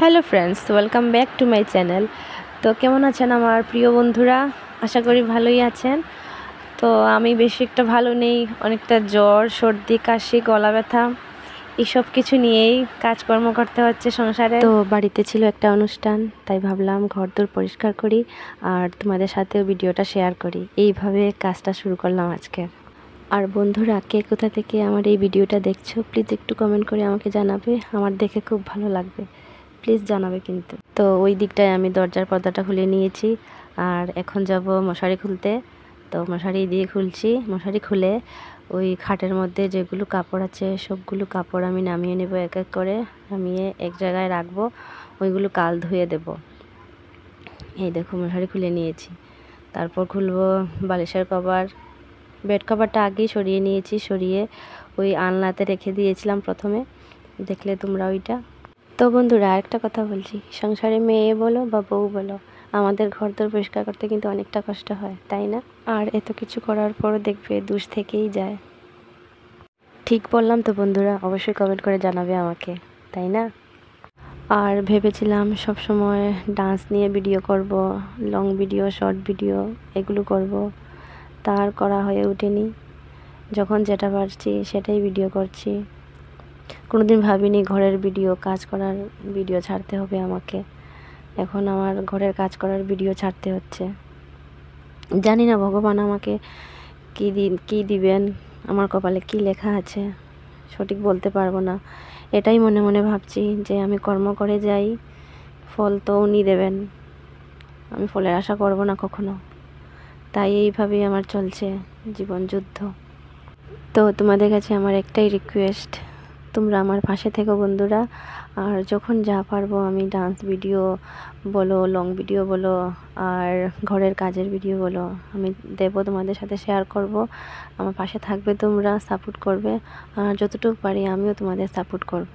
Hello friends, welcome back to my channel. তো কেমন আছেন আমার প্রিয় বন্ধুরা? আশা করি ভালোই আছেন। তো আমি বেশি একটা ভালো নেই, অনেকটা জ্বর, সর্দি, কাশি, গলা ব্যথা এইসব কিছু নিয়েই কাজকর্ম করতে হচ্ছে সংসারে। তো বাড়িতে ছিল একটা অনুষ্ঠান, তাই ভাবলাম ঘরদোর পরিষ্কার করি আর তোমাদের সাথেও ভিডিওটা শেয়ার করি। এইভাবে কাজটা শুরু করলাম আজকে। আর বন্ধুরা, কে কোথা থেকে আমার এই ভিডিওটা দেখছো প্লিজ একটু কমেন্ট করে আমাকে জানাবে, আমার দেখে খুব ভালো লাগবে, প্লিজ জানাবে কিন্তু। তো ওই দিকটায় আমি দরজার পর্দাটা খুলে নিয়েছি আর এখন যাব মশারি খুলতে। তো মশারি দিয়ে খুলছি, মশারি খুলে ওই খাটের মধ্যে যেগুলো কাপড় আছে সবগুলো কাপড় আমি নামিয়ে নেব, এক এক করে নামিয়ে এক জায়গায় রাখবো, ওইগুলো কাল ধুয়ে দেব। এই দেখো মশারি খুলে নিয়েছি, তারপর খুলবো বালিশের কভার। বেড কভারটা আগেই সরিয়ে নিয়েছি, সরিয়ে ওই আলনাতে রেখে দিয়েছিলাম প্রথমে, দেখলে তোমরা ওইটা। তো বন্ধুরা, আরেকটা কথা বলছি, সংসারে মেয়ে বলো বা বউ বলো, আমাদের ঘরদোর পরিষ্কার করতে কিন্তু অনেকটা কষ্ট হয়, তাই না? আর এত কিছু করার পরও দেখবে দুষ থেকেই যায়। ঠিক বললাম তো বন্ধুরা? অবশ্যই কমেন্ট করে জানাবে আমাকে, তাই না? আর ভেবেছিলাম সব সময় ডান্স নিয়ে ভিডিও করব, লং ভিডিও, শর্ট ভিডিও এগুলো করব, তার করা হয়ে ওঠেনি। যখন যেটা পারছি সেটাই ভিডিও করছি। কোনোদিন ভাবিনি ঘরের ভিডিও, কাজ করার ভিডিও ছাড়তে হবে আমাকে। এখন আমার ঘরের কাজ করার ভিডিও ছাড়তে হচ্ছে। জানি না ভগবান আমাকে কী দিবেন, আমার কপালে কি লেখা আছে সঠিক বলতে পারবো না। এটাই মনে মনে ভাবছি যে আমি কর্ম করে যাই, ফল তো উনি দেবেন, আমি ফলের আশা করব না কখনো। তাই এইভাবেই আমার চলছে জীবন যুদ্ধ। তো তোমাদের কাছে আমার একটাই রিকোয়েস্ট, তোমরা আমার পাশে থেকো বন্ধুরা। আর যখন যা পারবো আমি ডান্স ভিডিও বলো, লং ভিডিও বলো, আর ঘরের কাজের ভিডিও বলো, আমি দেবো, তোমাদের সাথে শেয়ার করব। আমার পাশে থাকবে তোমরা, সাপোর্ট করবে, আর যতটুকু পারি আমিও তোমাদের সাপোর্ট করব।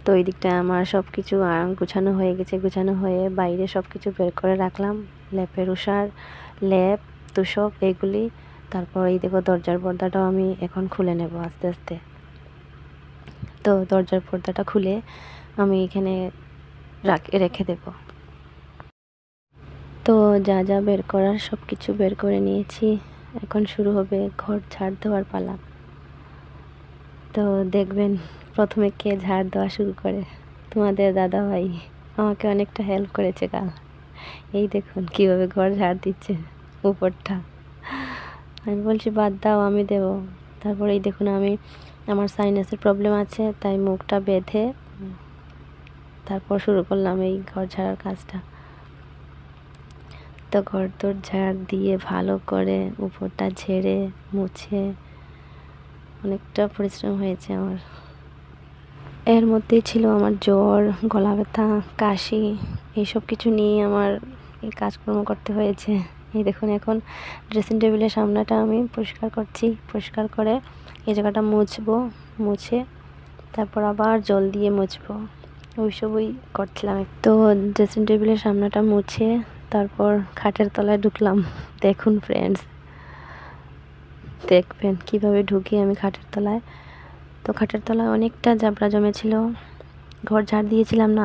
তো এই দিকটায় আমার সব কিছু গুছানো হয়ে গেছে, গুছানো হয়ে বাইরে সব কিছু বের করে রাখলাম, লেপের উষার, লেপ, তোশক এগুলি। তারপর এই দেখো দরজার পর্দাটাও আমি এখন খুলে নেব আস্তে আস্তে। তো দরজার পর্দাটা খুলে আমি এখানে রেখে দেব। তো যা যা বের করার সব কিছু বের করে নিয়েছি, এখন শুরু হবে ঘর ঝাড় দেওয়ার পালা। তো দেখবেন প্রথমে কে ঝাড় দেওয়া শুরু করে, তোমাদের দাদা ভাই আমাকে অনেকটা হেল্প করেছে কাল। এই দেখুন কীভাবে ঘর ঝাড় দিচ্ছে উপরটা। আমি বলছি বাদ দাও, আমি দেব। তারপরে এই দেখুন, আমার সাইনাসের প্রবলেম আছে, তাই মুখটা বেঁধে তারপর শুরু করলাম এই ঘর ঝাড়ার কাজটা। তো ঘর তোর ঝাড় দিয়ে ভালো করে উপরটা ঝেড়ে মুছে অনেকটা পরিশ্রম হয়েছে আমার। এর মধ্যেই ছিল আমার জ্বর, গলা ব্যথা, কাশি, এইসব কিছু নিয়ে আমার এই কাজকর্ম করতে হয়েছে। এই দেখুন এখন ড্রেসিং টেবিলের সামনেটা আমি পরিষ্কার করছি, পরিষ্কার করে এই জায়গাটা মুছবো, মুছে তারপর আবার জল দিয়ে মুছবো, ওইসবই করছিলাম। তো ড্রেসিং টেবিলের সামনেটা মুছে তারপর খাটের তলায় ঢুকলাম। দেখুন ফ্রেন্ডস, দেখবেন কিভাবে ঢুকি আমি খাটের তলায়। তো খাটের তলায় অনেকটা জাবড়া জমেছিল, ঘর ঝাড় দিয়েছিলাম না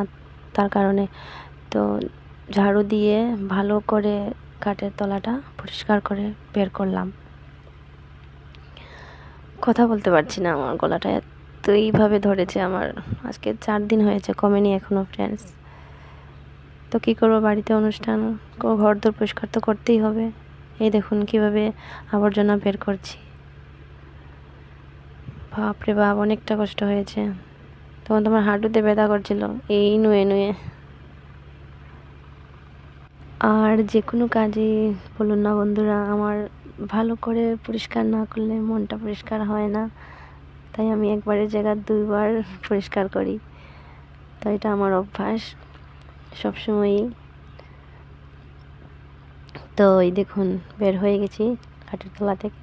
তার কারণে। তো ঝাড়ু দিয়ে ভালো করে খাটের তলাটা পরিষ্কার করে বের করলাম। কথা বলতে পারছি না, আমার গলাটা তো এইভাবে ধরেছে আমার, আজকে 4 দিন হয়েছে, কমেনি এখনও ফ্রেন্ডস। তো কী করবো, বাড়িতে অনুষ্ঠান, ঘর দোর পরিষ্কার তো করতেই হবে। এই দেখুন কিভাবে আবর্জনা বের করছি, বাপরে বাপ অনেকটা কষ্ট হয়েছে। তখন তোমার হাঁটুতে ব্যথা করছিল এই নুয়ে নুয়ে। আর যে কোনো কাজই বলুন না বন্ধুরা, আমার ভালো করে পরিষ্কার না করলে মনটা পরিষ্কার হয় না, তাই আমি একবারের জায়গা 2বার পরিষ্কার করি। তো এটা আমার অভ্যাস সবসময়ই। তো এই দেখুন বের হয়ে গেছি খাটের তলা থেকে,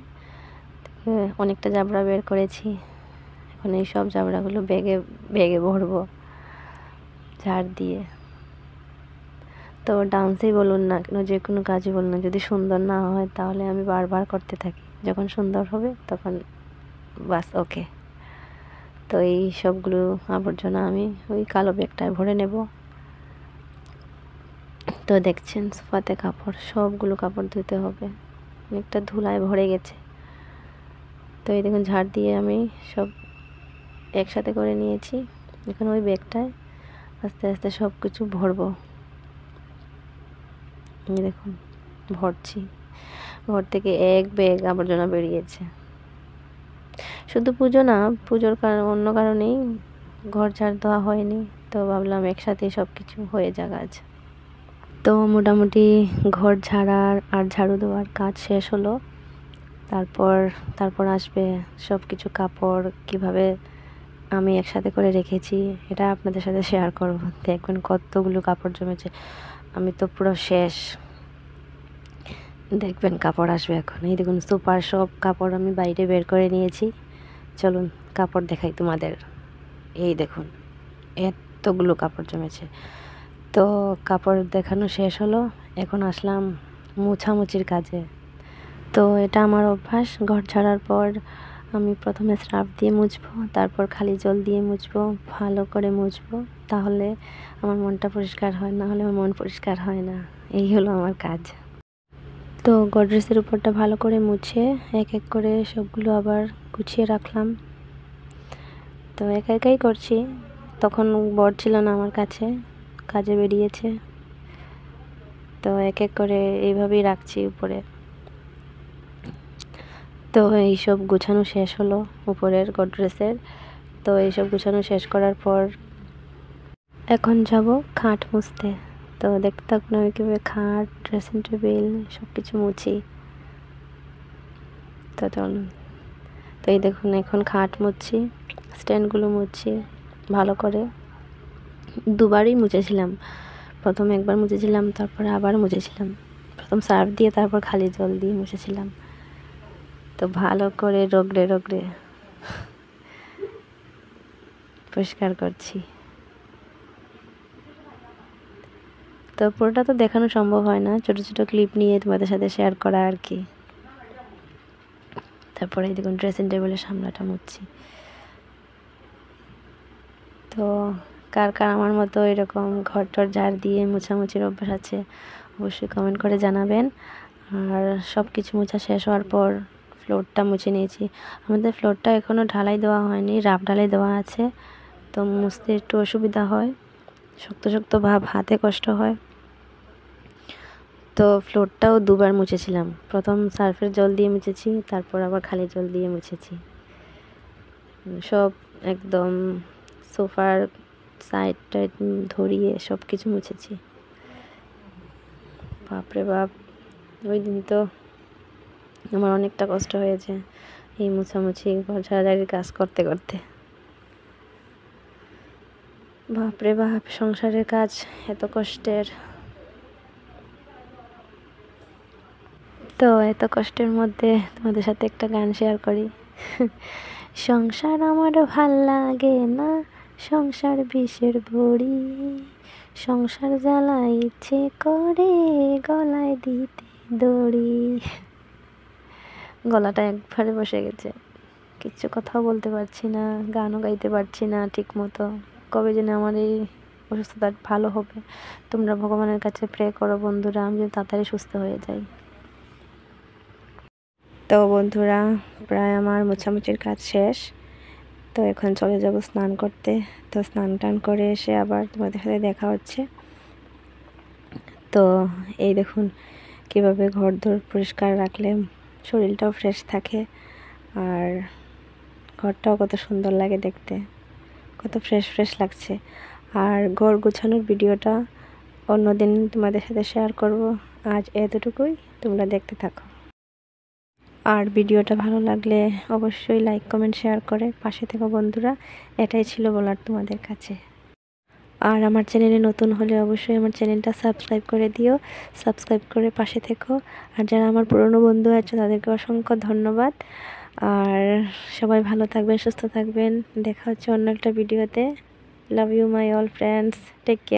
অনেকটা জাবড়া বের করেছি। এখন এই সব জাবড়াগুলো ব্যাগে ব্যাগে ভরবো ঝাড় দিয়ে। তো ডান্সই বলুন না কেন, যে কোনো কাজই বলুন না, যদি সুন্দর না হয় তাহলে আমি বারবার করতে থাকি, যখন সুন্দর হবে তখন বাস ওকে। তো এই সবগুলো আবর্জনা আমি ওই কালো ব্যাগটায় ভরে নেব। তো দেখছেন সোফাতে কাপড়, সবগুলো কাপড় ধুতে হবে, অনেকটা ধুলায় ভরে গেছে। তো এই দেখুন ঝাড় দিয়ে আমি সব একসাথে করে নিয়েছি। এখন ওই ব্যাগটায় আস্তে আস্তে সব কিছু ভরবো। এই দেখুন ভরছি, ঘর থেকে এক ব্যাগ আবর্জনা বেরিয়েছে। শুধু পুজো না, পুজোর অন্য কারণেই ঘর ঝাড় দেওয়া হয়নি, তো ভাবলাম একসাথেই সব কিছু হয়ে যাক আজ। তো মোটামুটি ঘর ঝাড়ার আর ঝাড়ু দেওয়ার কাজ শেষ হলো। তারপর আসবে সব কিছু কাপড় কিভাবে আমি একসাথে করে রেখেছি, এটা আপনাদের সাথে শেয়ার করব। দেখবেন কতগুলো কাপড় জমেছে, আমি তো পুরো শেষ। দেখবেন কাপড় আসবে এখন। এই দেখুন সুপার সব কাপড় আমি বাইরে বের করে নিয়েছি। চলুন কাপড় দেখাই তোমাদের। এই দেখুন এতগুলো কাপড় জমেছে। তো কাপড় দেখানো শেষ হলো, এখন আসলাম মোছামুছির কাজে। তো এটা আমার অভ্যাস, ঘর ছাড়ার পর আমি প্রথমে সার্ফ দিয়ে মুছবো, তারপর খালি জল দিয়ে মুছবো, ভালো করে মুছবো, তাহলে আমার মনটা পরিষ্কার হয়, না হলে আমার মন পরিষ্কার হয় না। এই হলো আমার কাজ। তো গডরেজের উপরটা ভালো করে মুছে এক এক করে সবগুলো আবার গুছিয়ে রাখলাম। তো একা একাই করছি, তখন বর ছিল না আমার কাছে, কাজে বেরিয়েছে। তো এক এক করে এইভাবেই রাখছি উপরে। তো এইসব গুছানো শেষ হলো উপরের গডরেজের। তো এইসব গুছানো শেষ করার পর এখন যাব খাট মুছতে। তো দেখতে থাকুন আমি কীভাবে খাট, ড্রেসিং টেবিল সব কিছু মুছি। তো চলুন। তো এই দেখুন এখন খাট মুছছি, স্ট্যান্ডগুলো মুছছি ভালো করে। দুবারই মুছেছিলাম, প্রথম একবার মুছেছিলাম, তারপরে আবার মুছেছিলাম। প্রথম সার্ফ দিয়ে তারপর খালি জল দিয়ে মুছেছিলাম। তো ভালো করে রগড়ে রগড়ে পরিষ্কার করছি। তো পুরোটা তো দেখানো সম্ভব হয় না, ছোট ছোট ক্লিপ নিয়ে তোমাদের সাথে শেয়ার করা আর কি। তারপরে দেখুন ড্রেসিং টেবিলের সামনাটা মুছছি। তো কার কার আমার মতো এরকম ঘর টর ঝাড় দিয়ে মোছামুছির অভ্যাস আছে অবশ্যই কমেন্ট করে জানাবেন। আর সব কিছু মোছা শেষ হওয়ার পর ফ্লোরটা মুছে নিয়েছি। আমাদের ফ্লোরটা এখনও ঢালাই দেওয়া হয়নি, রাফ ঢালাই দেওয়া আছে, তো মুছতে একটু অসুবিধা হয়, শক্ত শক্ত ভাব, হাতে কষ্ট হয়। তো ফ্লোরটাও দুবার মুছেছিলাম, প্রথম সার্ফের জল দিয়ে মুছেছি, তারপর আবার খালি জল দিয়ে মুছেছি। সব একদম সোফার সাইড টাইড ধরিয়ে সব কিছু মুছেছি। বাপরে বাপ, ওই দিন তো আমার অনেকটা কষ্ট হয়েছে এই মুছামুছি ঘর ঝাড়াঝাড়ির কাজ করতে করতে। বাপরে বাপ, সংসারের কাজ এত কষ্টের। তো এত কষ্টের মধ্যে তোমাদের সাথে একটা গান শেয়ার করি। সংসার আমার ভাল লাগে না, সংসার বিষের বড়ি, সংসার জ্বালা ইচ্ছে করে গলায় দিতে দড়ি। গলাটা একবারে বসে গেছে, কিচ্ছু কথাও বলতে পারছি না, গানও গাইতে পারছি না ঠিক মতো। কবে যেন আমার এই অসুস্থতা ভালো হবে। তোমরা ভগবানের কাছে প্রে করো বন্ধুরা, আমি যেন তাড়াতাড়ি সুস্থ হয়ে যাই। তো বন্ধুরা প্রায় আমার মোছামুছির কাজ শেষ। তো এখন চলে যাব স্নান করতে। তো স্নান টান করে এসে আবার তোমাদের সাথে দেখা হচ্ছে। তো এই দেখুন কীভাবে ঘরদোর পরিষ্কার রাখলে শরীরটাও ফ্রেশ থাকে, আর ঘরটাও কত সুন্দর লাগে দেখতে, কত ফ্রেশ ফ্রেশ লাগছে। আর ঘর গোছানোর ভিডিওটা অন্যদিন তোমাদের সাথে শেয়ার করব, আজ এতটুকুই, তোমরা দেখতে থাকো। আর ভিডিওটা ভালো লাগলে অবশ্যই লাইক কমেন্ট শেয়ার করে পাশে থেকো বন্ধুরা, এটাই ছিল বলার তোমাদের কাছে। আর আমার চ্যানেলে নতুন হলে অবশ্যই আমার চ্যানেলটা সাবস্ক্রাইব করে দিও, সাবস্ক্রাইব করে পাশে থেকো। আর যারা আমার পুরনো বন্ধু আছে তাদেরকে অসংখ্য ধন্যবাদ। আর সবাই ভালো থাকবেন, সুস্থ থাকবেন, দেখা হচ্ছে অন্য একটা ভিডিওতে। Love you my all friends, take care.